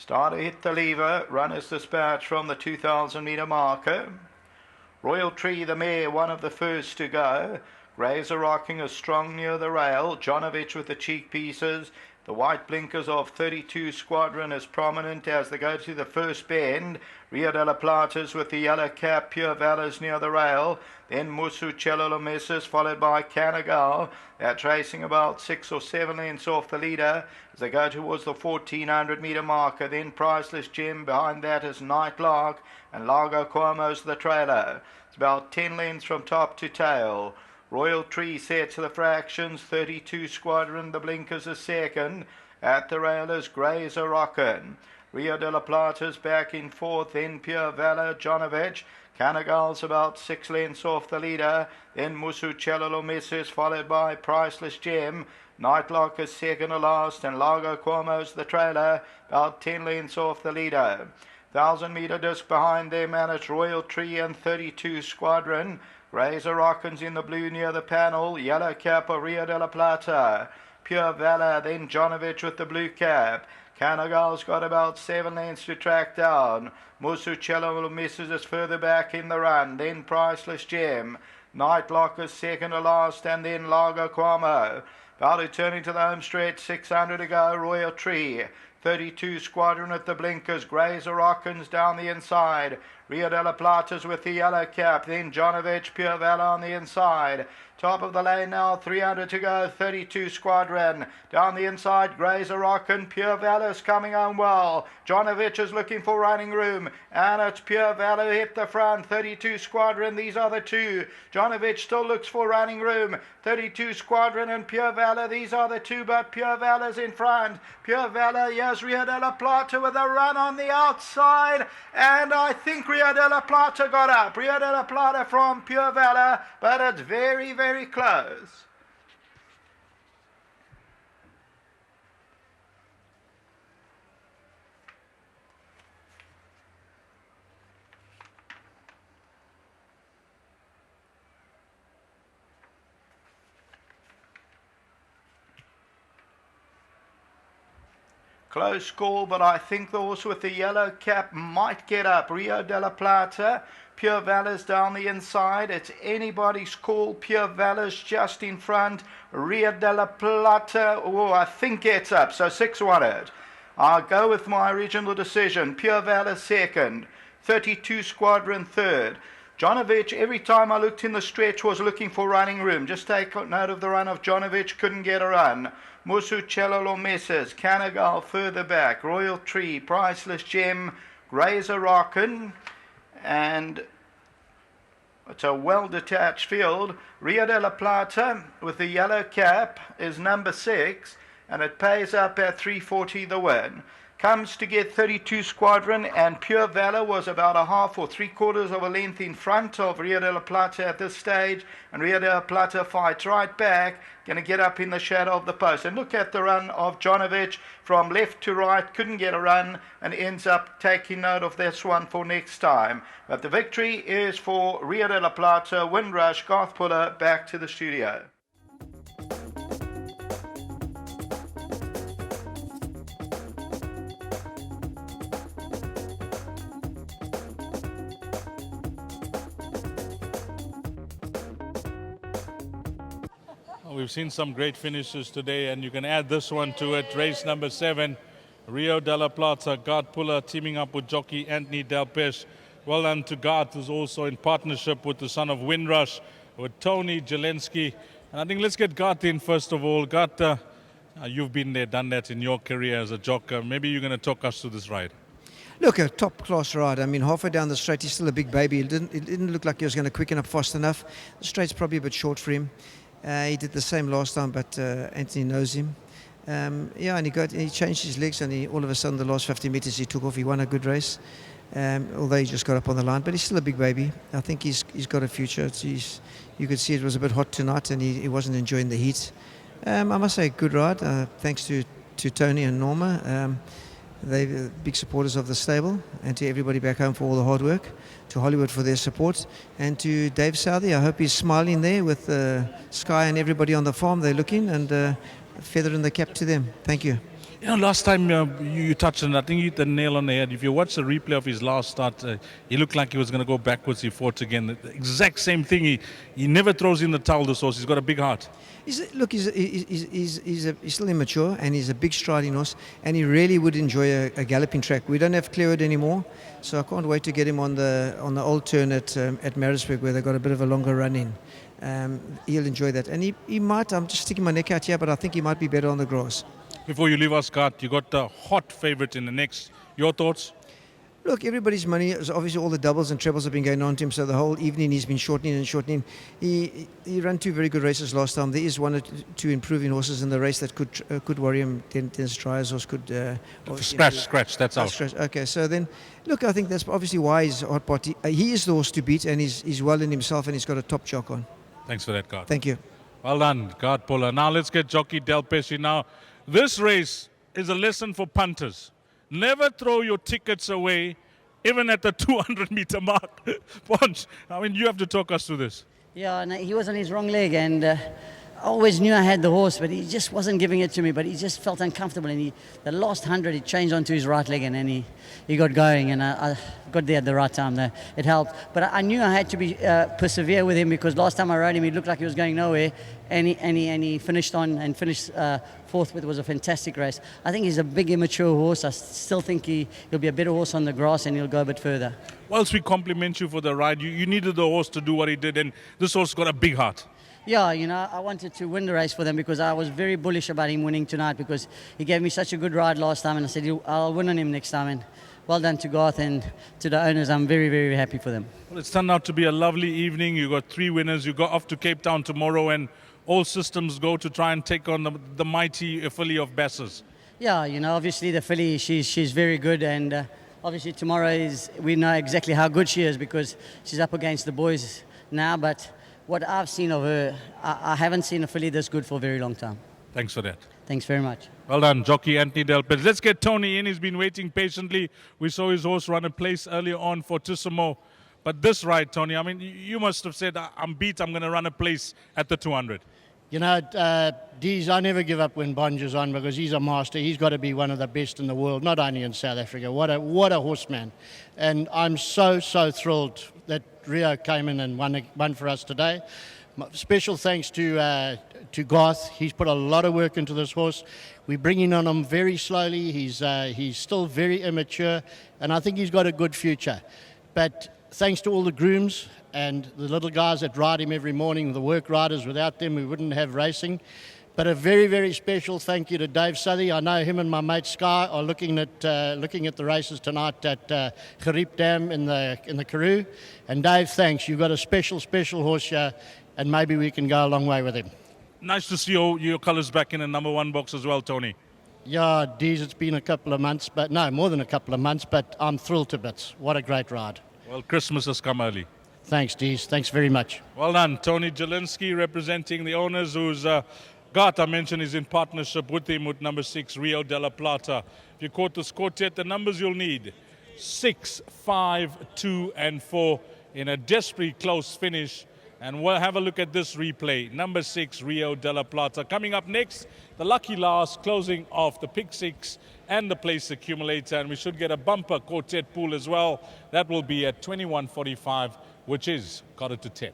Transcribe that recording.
Starter hit the lever. Runners dispatched from the 2,000 metre marker. Royal Tree, the mare, one of the first to go. Razor Rocking is strong near the rail. Jonovich with the cheek pieces. The white blinkers of 32 Squadron is prominent as they go to the first bend. Rio de la Plata's with the yellow cap. Pure Valor's near the rail. Then Musu Cello followed by Canagal. They're tracing about 6 or 7 lengths off the leader as they go towards the 1,400 metre marker. Then Priceless Gem. Behind that is Nightlark, and Largo Cuomo's the trailer. It's about 10 lengths from top to tail. Royal Tree sets the fractions. 32 Squadron, the blinkers is second. At the rail is Grazer Rockin'. Rio de la Plata's back in fourth. Then Pure Valor, Jonovich. Canagal's about 6 lengths off the leader. Then Musu Cello followed by Priceless Gem. Nightlock is second to last, and Largo Cuomo's the trailer, about 10 lengths off the leader. 1,000 metre disc behind them, and it's Royal Tree and 32 Squadron. Razor Rockin's in the blue near the panel. Yellow cap of Rio de la Plata. Pure Valor, then Jonovich with the blue cap. Canagal's got about 7 lengths to track down. Musucello misses us further back in the run. Then Priceless Gem. Nightlock is second to last, and then Largo Cuomo. About returning to the home stretch, 600 to go. Royal Tree. 32 Squadron at the blinkers. Grazer Rockin's down the inside. Rio de la Plata's with the yellow cap. Then Jonovich, Pure Valor on the inside. Top of the lane now, 300 to go. 32 Squadron. Down the inside, Grazer Rockin'. Pure Valor's coming on well. Jonovich is looking for running room. And it's Pure Valor hit the front. 32 Squadron, these are the two. Jonovich still looks for running room. 32 Squadron and Pure Valor, these are the two, but Pure Valor's in front. Pure Valor, here's Rio de la Plata with a run on the outside. And I think Rio de la Plata got up. Rio de la Plata from Pure Valor, but it's very, very close. Close call, but I think the horse with the yellow cap might get up. Rio de la Plata. Pure Valor's down the inside. It's anybody's call. Pure Valor's just in front. Rio de la Plata, oh, I think gets up. So 6-1 it. I'll go with my original decision. Pure Valor second. 32 Squadron third. Jonovich, every time I looked in the stretch, was looking for running room. Just take note of the run of Jonovich, couldn't get a run. Musucello misses. Canagal further back. Royal Tree, Priceless Gem, Grazer Rockin', and it's a well-detached field. Rio de la Plata with the yellow cap is number 6, and it pays up at 340 the win. Comes to get 32 Squadron, and Pure Valor was about a half or 3/4 of a length in front of Rio de la Plata at this stage, and Rio de la Plata fights right back, going to get up in the shadow of the post. And look at the run of Jonovich from left to right, couldn't get a run, and ends up taking note of this one for next time. But the victory is for Rio de la Plata. Windrush, Garth Puller, back to the studio. We've seen some great finishes today, and you can add this one to it. Race number 7, Rio de la Plata, Garth Puller teaming up with jockey Anthony Delpesh. Well done to Garth, who's also in partnership with the son of Windrush, with Tony Jelensky. And I think let's get Garth in first of all. Garth, you've been there, done that in your career as a jockey. Maybe you're going to talk us through this ride. Look, a top-class ride. I mean, halfway down the straight, he's still a big baby. It didn't look like he was going to quicken up fast enough. The straight's probably a bit short for him. He did the same last time, but Anthony knows him. And he changed his legs, and all of a sudden, the last 50 metres he took off. He won a good race, although he just got up on the line. But he's still a big baby. I think he's got a future. You could see it was a bit hot tonight, and he wasn't enjoying the heat. I must say, good ride. Thanks to Tony and Norma. They're big supporters of the stable, and to everybody back home for all the hard work, to Hollywood for their support, and to Dave Southey. I hope he's smiling there with Sky and everybody on the farm. They're looking, and feather in the cap to them. Thank you. You know, last time you touched on it, I think you hit the nail on the head. If you watch the replay of his last start, he looked like he was going to go backwards. He fought again. The exact same thing. He never throws in the towel, this horse. He's got a big heart. He's still immature, and he's a big striding horse, and he really would enjoy a galloping track. We don't have Clearwood anymore, so I can't wait to get him on the old turn at Maritzburg, where they've got a bit of a longer run in. He'll enjoy that, and he might. I'm just sticking my neck out here, but I think he might be better on the grass. Before you leave us, Scott, you got the hot favourite in the next. Your thoughts? Look, everybody's money is obviously all the doubles and trebles have been going on to him, so the whole evening he's been shortening and shortening. He ran 2 very good races last time. There is 1 or 2 improving horses in the race that could worry him. Dennis Tryer's horse could... Scratch, that's out. Scratch. Okay, so then, look, I think that's obviously why he's hot pot. He is the horse to beat, and he's well in himself, and he's got a top jock on. Thanks for that, God. Thank you. Well done, God Puller. Now let's get jockey Del Pesci. Now, this race is a lesson for punters. Never throw your tickets away, even at the 200-meter mark. Ponch, I mean, you have to talk us through this. Yeah, no, he was on his wrong leg, and I always knew I had the horse, but he just wasn't giving it to me, but he just felt uncomfortable, and the last 100, he changed onto his right leg, and then he got going, and I got there at the right time there. It helped. But I knew I had to be persevere with him, because last time I rode him, he looked like he was going nowhere, and he finished on and finished fourth. It was a fantastic race. I think he's a big, immature horse. I still think he'll be a better horse on the grass, and he'll go a bit further. Whilst we compliment you for the ride, you needed the horse to do what he did, and this horse got a big heart. Yeah, you know, I wanted to win the race for them, because I was very bullish about him winning tonight, because he gave me such a good ride last time, and I said, I'll win on him next time. And well done to Garth and to the owners. I'm very, very happy for them. Well, it's turned out to be a lovely evening. You got 3 winners. You go off to Cape Town tomorrow, and all systems go to try and take on the mighty filly of Bass's. Yeah, you know, obviously the filly, she's very good, and obviously tomorrow we know exactly how good she is, because she's up against the boys now, but what I've seen of her, I haven't seen a filly this good for a very long time. Thanks for that. Thanks very much. Well done, jockey Anthony Del Pez. Let's get Tony in. He's been waiting patiently. We saw his horse run a place earlier on for Tissimo. But this ride, Tony, I mean, you must have said, I'm beat, I'm going to run a place at the 200. You know, Dees, I never give up when Bonge is on, because he's a master. He's got to be one of the best in the world, not only in South Africa. What a horseman. And I'm so thrilled that Rio came in and won for us today. Special thanks to Garth. He's put a lot of work into this horse. We're bringing on him very slowly. He's still very immature, and I think he's got a good future. But thanks to all the grooms and the little guys that ride him every morning, the work riders, without them we wouldn't have racing. But a very, very special thank you to Dave Southey. I know him and my mate Sky are looking at the races tonight at Geriep Dam in the Karoo. And Dave, thanks. You've got a special horse here, and maybe we can go a long way with him. Nice to see your colours back in the number 1 box as well, Tony. Yeah, Dees, it's been a couple of months, but no, more than a couple of months, but I'm thrilled to bits. What a great ride. Well, Christmas has come early. Thanks, Dees. Thanks very much. Well done. Tony Jelinski representing the owners, who's Gart, I mentioned, is in partnership with him with number 6, Rio de la Plata. If you caught this quartet, the numbers you'll need, 6, 5, 2, and 4 in a desperately close finish. And we'll have a look at this replay. Number 6, Rio de la Plata. Coming up next, the lucky last, closing off the pick 6 and the place accumulator. And we should get a bumper quartet pool as well. That will be at 21:45, which is 9:45.